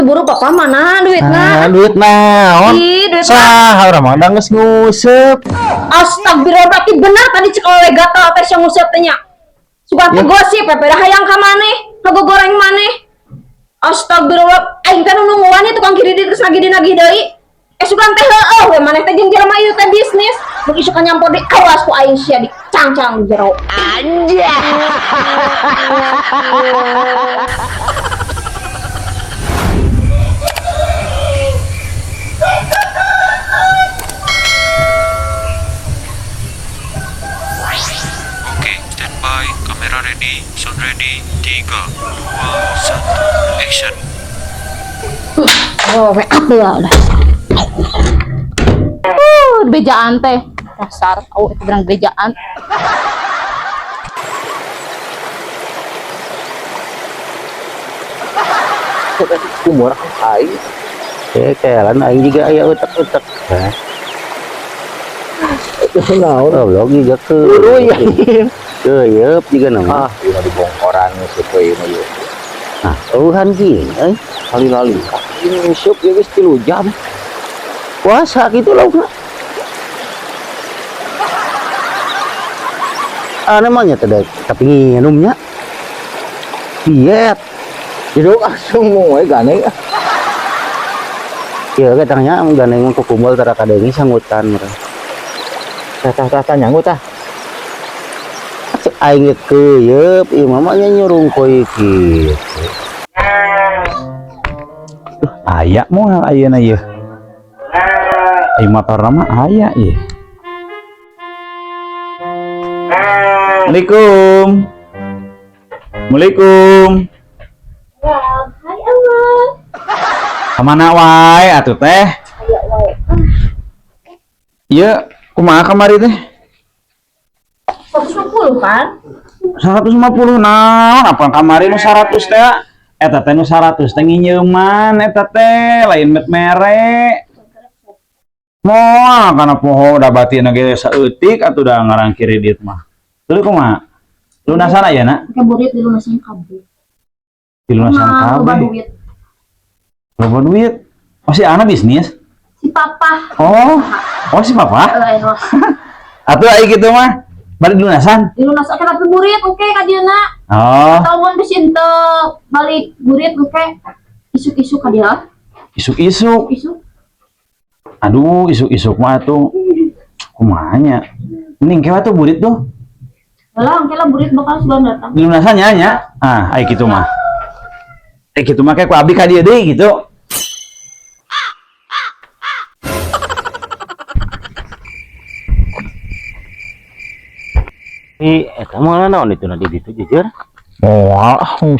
Buru papa mana duitna? Duit naon? Duit Saha urang mah geus nguseup. Astagfirullahaladzim, benar tadi cek oleh gatal teh yang nguseup teh nya. Sugan teh gosip dah hayang ka maneh, ngagoreng maneh. Astagfirullah, aing teh nu nungguan ieu tukang kredit geus nagih deui. Sugan teh heueuh we maneh teh jeung jelema ieu teh bisnis. Mun isu ka nyampur di kawas ku aing sia di cangcang jero. Anjay. Standby, kamera ready, sound ready, 3, 2, 1, action. Oh, we up lah. Bejaan teh. Dasar, itu bilang bejaan. Umur aing. Kelan aing juga aya utek-utek. Naon goblok juga ke. Yeup juga nama. Ieu dibongkoran supaya ieu. Nah, euhan gini lali-lali. Ini nyusup ya geus 3 jam. Puasa gitu laukna. Namanya teh tapi nginumnya. Diet. Jadi langsung moe ganeng. Ieu katanya ganeng ku kumpul tara kadeung sanggutan meureun. Tah nyanggut tah. Aing keuyeub ieu mah nyurung koy kitu. Aya moal ayeuna ieu. Ai motorna mah aya ieu. Assalamualaikum. Assalamualaikum. Ya, hai Allah. Kemana wae atuh teh? Aya wae. Ieu kumaha kamari teh? 150 kan? 150 naon apa kamari nu 100 teh? Eta teh nu 100 teh nginjeuman eta teh lain met mere. Moal kana poho da batina ge saeutik atuh da ngarang kredit mah. Tuluy kumaha? Lunasan ayeuna? Keburit di lunasan kabeh. Di lunasan Loba kabeh. duit. Loba duit. Oh si Ana bisnis? Si papa. Oh si papa? Atuh aya kitu mah. Balik lunasan? Di lunasan kana burit oke ka dieuna. Oh. Tahun bisi teu balik burit oke. Isuk-isuk ka dia. Isuk-isuk. Isuk. Aduh, isuk-isuk mah tuh kumaha nya. Mending kewa tuh burit tuh. Lah, engke lah burit bakal sugan datang. Di lunasan nya. Aya kitu mah. Kitu mah kayak ku abdi ka dieu deui gitu. Eta mah naon itu di ditu jujur.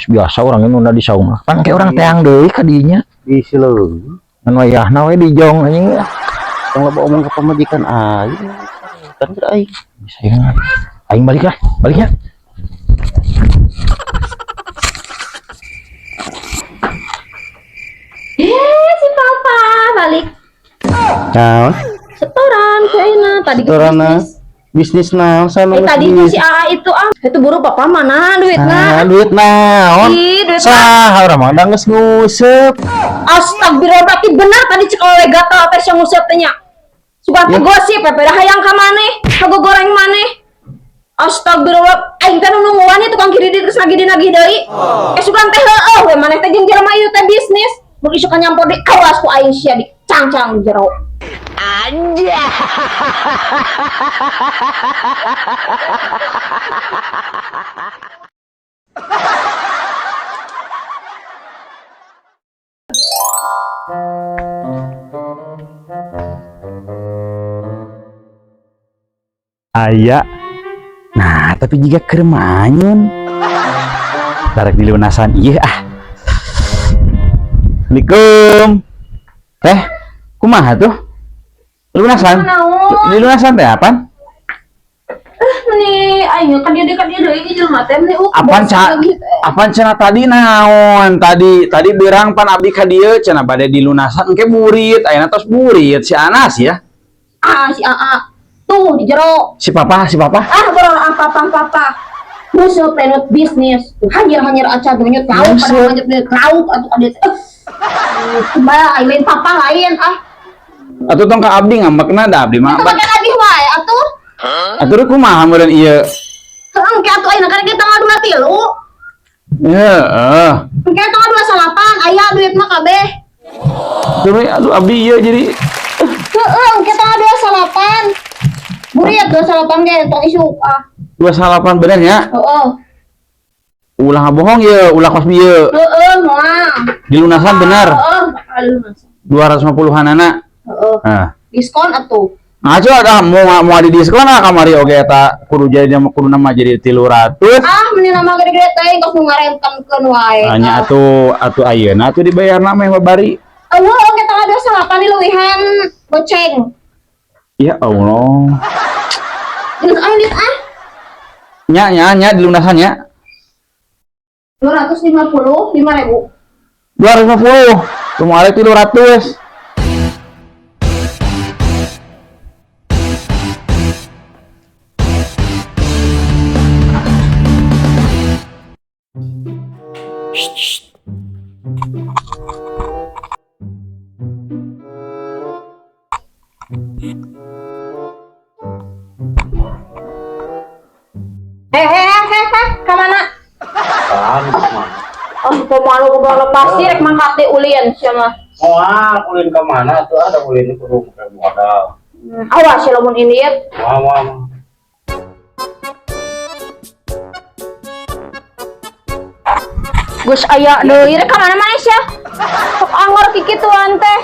Biasa orang ini udah di saung kan kayak orang teang deui ka dinya Di Sileung. anu wayahna we di jong anjing Yang loba omong ke pamajikan aing. Kan aing. saya aing balik ya Si papa balik. Naon? Setoran ke ayeuna tadi ke Setoranna. bisnis. Bisnis naon sana Tadi itu si AA itu itu buru papa mana duitna? duit naon? Duit Saha urang mah geus nguseup. Astagfirullahaladzim, benar tadi cek oleh gatal teh yang nguseup teh nya. Sugan teh gosip dah hayang ka maneh, ngagoreng maneh. Astagfirullah, aing teh nu nungguan ieu tukang kredit geus nagih deui. Sugan teh heueuh we maneh teh jeung jelema ieu teh bisnis. Mun isu ka nyampur di kawas ku aing sia di cangcang jero. Anjay. Aya. Nah, tapi jika keur manyun. Tarik di lunasan ieu Assalamualaikum. Kumaha tuh? Lunasan? Di lunasan teh apaan? Nih, aing kan dia deui jelema teh nih Apaan cenah tadi naon? Tadi berang pan abdi ka dieu cenah bade di lunasan engke burit, ayeuna tos burit si Anas ya. Si AA. Tuh di jero. Si papa. Borong apa. Musuh penut bisnis. Hanyir aca dunyut lauk pada hanyir lauk atuh ade. Coba lain papa lain Atuh tong ka abdi ngambekna da abdi mah. Itu pakai lagi wae atuh. Atuh kumaha meureun ieu? Engke atuh ayeuna kan kita ngaduna 3. Heeh. Engke tanggal 28 aya duit mah kabeh. Tuh aduh abdi ieu jadi Heeh, engke tanggal 28. Buriat 28 ge tong isuk 28 bener nya. Heeh. Ulah bohong ieu, ulah kos ieu. Heeh, moal. Dilunasan bener. Heeh, alunasan. 250-an anak. Heeh. Nah. Diskon atuh. Ngaco ada mau di diskon kamari oge eta kudu jadi kudu nama jadi 300. Meni nama gede-gede teh kos nu ngarentenkeun wae. Hanya atuh ayeuna atuh dibayarna meh babari. Eueuh, oge tanggal 28 di leuwihan goceng. Ya Allah. Geus aya Nya dilunasannya. 250 5.000. 250. Kemarin 300. Kamana? Oh, pemalu ke bawah pasti rek mangkat di ulin siapa? Ulin ke mana tuh ada ulin di kudu pakai modal. Awas ya lamun ini ya. Wah. Gus aya deui rek kamana mana sih? Sok angor kikituan teh.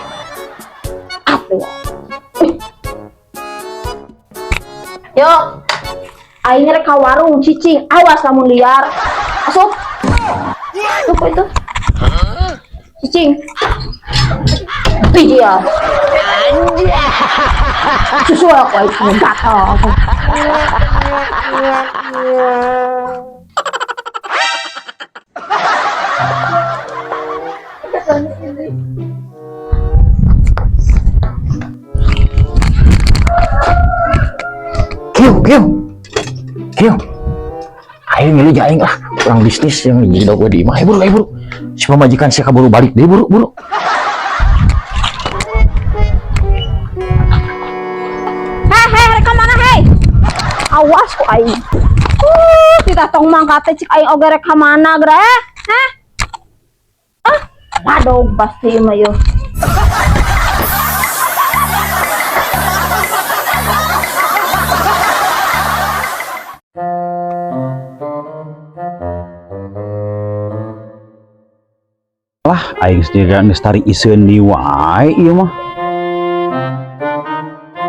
Apa ya? Yo. Aing rek ka warung cicing, awas lamun liar. Asup. Apa itu? Cicing. Iya. Susu aku itu gatal. Kieu. Ayo ngilu aing lah, orang bisnis yang jadi dogo di imah. Ayo buru. Si pemajikan sia kaburu balik deh buru. Hei, mereka mana hei? Awas ku aing. Kita tong mangkat teh cik aing oge rek ka mana gra? Heh. Waduh, pasti mah yo. Lah aing geus tarik iseun di wae ieu mah.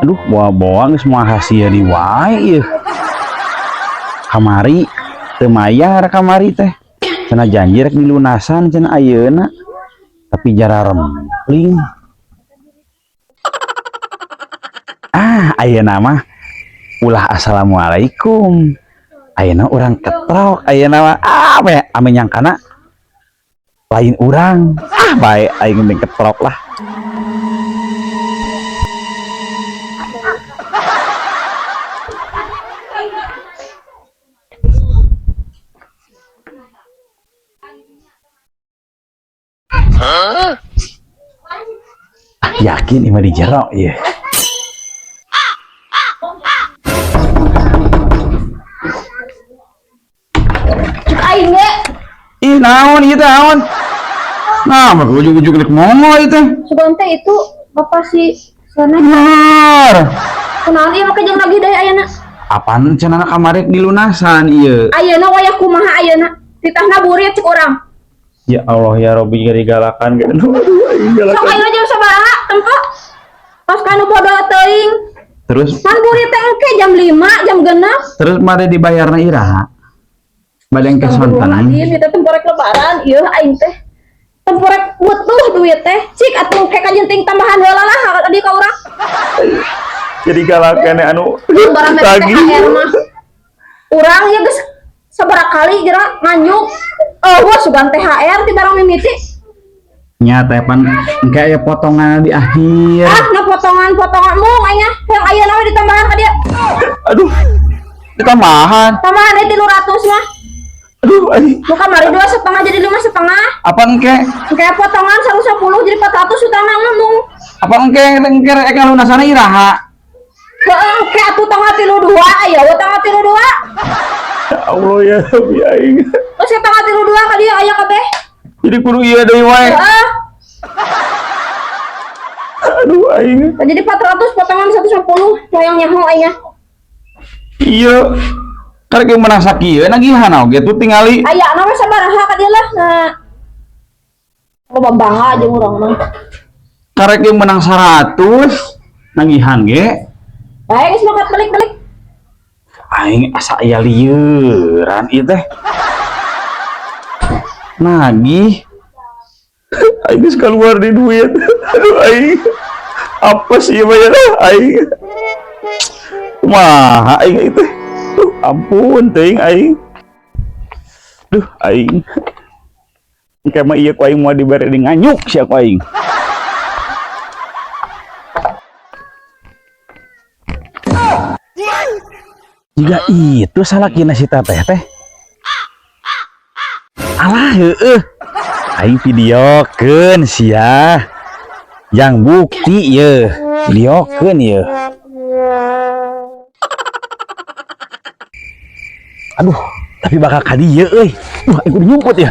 Aduh, bawa geus moal hasil di wae ieu. Kamari teu mayar kamari teh. Cenah janji rek dilunasan cenah ayeuna. Tapi jara rempling. Ayeuna mah ulah assalamualaikum. Ayeuna urang ketrok, ayeuna mah ame nyangkana lain urang. Baik aing mending ketrok lah. Yakin ima di jero ya. Cik aing ge. Ih naon ieu teh naon? Nah, mah ujug-ujug rek mongo ieu teh. Sugan teh itu bapak si sana. Bener. Kunaon ieu make jeung lagi deui ayeuna? Apaan cenah kamari dilunasan ieu? Ayeuna wayah kumaha ayeuna? Titahna burit cik urang. Ya Allah ya Robbi digalakan gitu. Sok ayeuna jam sabaraha tempo? Pas kanu bodoh teuing. Terus Kan burit teh engke jam 5, jam 6. terus made dibayarna iraha? Bade engke sonten. Ieu teh temporek lebaran, ieu aing teh. Temporek butuh duit teh. Cik atuh ke kajenting tambahan heula lah di ka urang. Jadi galakan anu Barang lagi. THR mah. Urang ya geus sabaraha kali geura nganyuk. Wah sugan THR di barang mimiti. Nya teh pan engke aya potongan di akhir. Na potongan-potonganmu aya yang ayeuna we ditambahan ka dieu. Aduh. Ditambahan. Tambahan 300 mah. Aduh, aing. Lu kamari 2,5 jadi 5,5. Apa engke? Kayak potongan 110 jadi 400 utama ngomong. Apa engke rek ngalunasana iraha? Ke atuh tanggal 32 aya we tanggal 32. Ya Allah ya Rabbi aing. Terus ke tanggal 32 ka dieu aya kabeh. Jadi kudu ieu deui wae. Heeh. Aduh aing. Jadi 400 potongan 110 yang nyaho aya. Iya. Karek yang menang sakieu nagihan oge tuh tingali. Aya nama sabaraha ka dieu lah. Nah. Loba bangga jeung urang mah. Karek yang menang 100 nagihan ge. Bae geus makat balik-balik. Aing asa aya lieuran ieu teh. Nagih. Aing geus keluar di duit. Aduh aing. Apa sih bayar aing? Kumaha aing itu? Duh, ampun teuing aing. Duh aing. Engke mah ieu ku aing moal dibere di nganyuk sia ku aing. Jika itu salah kina si teteh teh. Alah heueuh. Aing videokeun sia. Yang bukti ye. Videokeun ye. Aduh, tapi bakal ka dieu euy. Duh, aing kudu nyumput ya.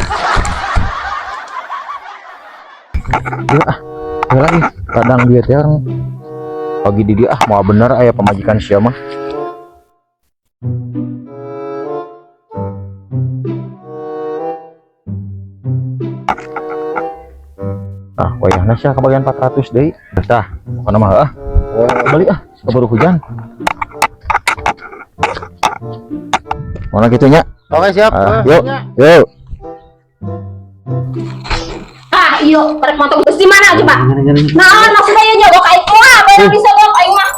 Lagi kadang dia teh orang pagi di dia mau bener aya pemajikan sia mah. Ah, wayahna sia kabagian 400 deui. Tah, kana mah beli keburu hujan. Mana gitunya? Oke siap. Yuk, yuk. Ah, iyo, rek motor geus di mana coba? Nah, maksudnya ya nyogok aing mah, bae bisa gok aing mah.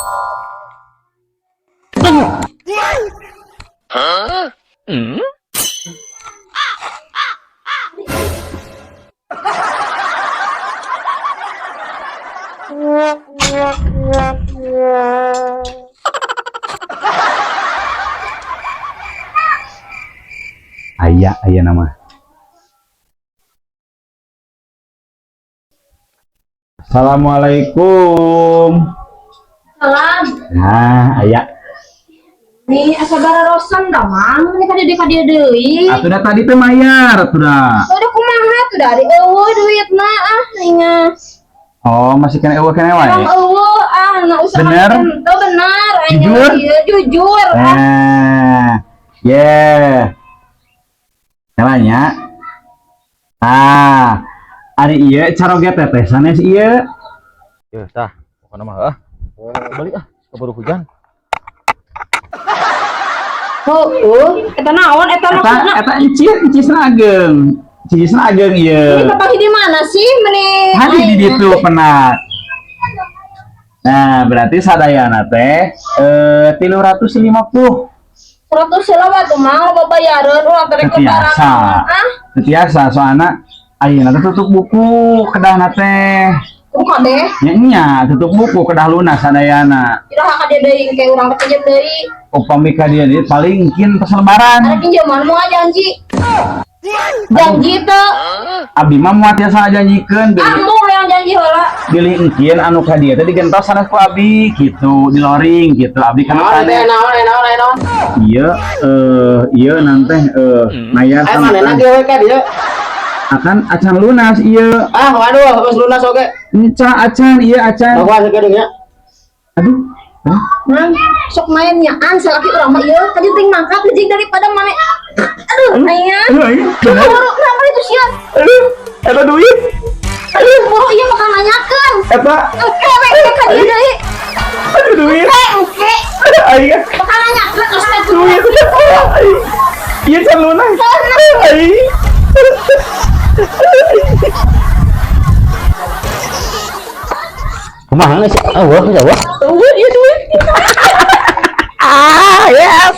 Aya nama. Assalamualaikum. Salam. Nah, aya. Nih, asa bararosan dah mang, ini ka dia deui. Atuh da tadi teh mayar atuh da. Udah kumaha tuh dari eueuh duitna ah inga. Oh, masih kena eueuh kena wae. Emang eueuh na usaha Bener? teu bener aing Jujur? jujur ah. Nah, yeah. Caranya, ari ieu caroget teh sanes ieu. Yeuh, tah. Kana mah beli keburu hujan. Eta naon eta maksudna? Eta encisna ageng. Encisna ageng Ini ieu. kepake di mana sih meni? Hadi di ditu penat. Nah, berarti sadayana teh 350. 100 selawat tuh mang lo bayareun urang teh rek lebaran. Ketiasa. Ah, Ketiasa soalna ayeuna teh tutup buku kedahna teh. bukan deh. Nya tutup buku kedah lunas sadayana. Iraha ka dia deui engke urang teh pinjem deui. Upami ka dia deui paling mungkin pas lebaran. Ada pinjaman moal janji. Janji teh. Abdi mah moal tiasa janjikeun Ambu yang janji heula. beli engkeun anu ka dieu teh digentos sanes ku abdi kitu, di loring kitu. Abdi kan Naon. ieu ieu nanti mayar akan acan lunas ieu. Ah, waduh, habis lunas oke. Nya acan ieu acan. Bawa sekedengnya. Aduh. Mang, sok main nyaan salaki urang mah ieu ka jeung mangkat leujig daripada mane. Aduh, aya. Aduh, bener. Kenapa itu sia? Aduh, eta duit. Aduh, boro ieu bakal nanyakeun. Eta, Oke, ka dia deui. aduh duit. Oke. Aya. Bakal nanyakeun Duit. astagfirullah. Ieu can lunas. Ai. Kumaha geus? Eueuh, Duit, ieu duit. Ah, yes.